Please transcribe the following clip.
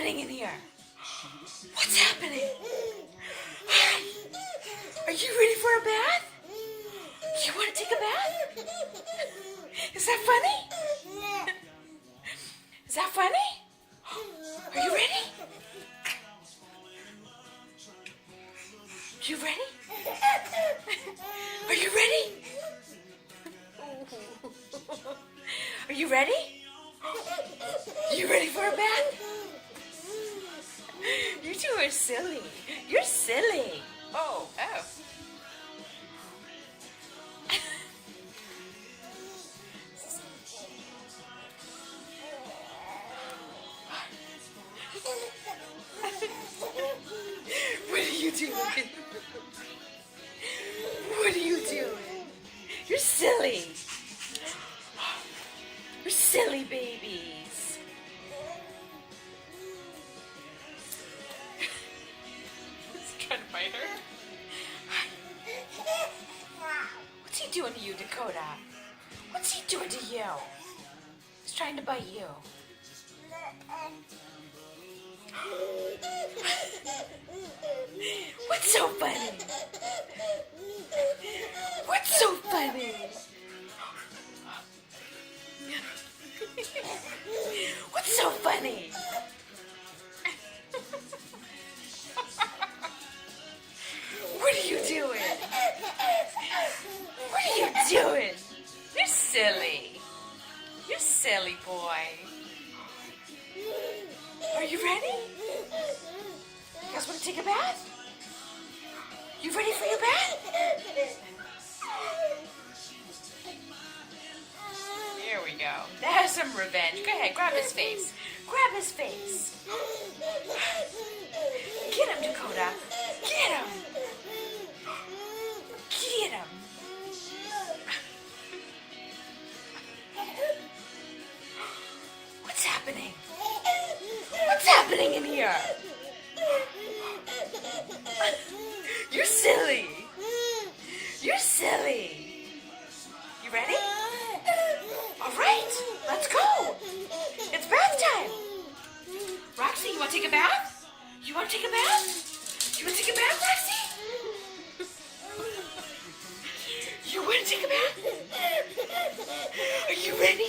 happening in here? What's happening? Hi. Are you ready for a bath? You want to take a bath? Is that funny? Is that funny? Are you ready? You ready? Are you ready? Are you ready? You ready for a bath? You two are silly. You're silly. Oh. What are you doing? What are you doing? You're silly. You're silly babies. He's trying to fight her. What's he doing to you, Dakota? What's he doing to you? He's trying to bite you. What's so funny? What's so funny? What's so funny? What are you doing? What are you doing? You're silly. You're silly boy. Are you ready? You guys want to take a bath? You ready for your bath? Here we go. There's some revenge. Go ahead, grab his face. Grab his face. Get him, Dakota. Get him. Get him. What's happening? What's happening in here? You're silly. You're silly. You ready? All right, let's go. It's bath time. Roxy, you want to take a bath? You want to take a bath? You want to take a bath, Roxy? You want to take a bath? Are you ready?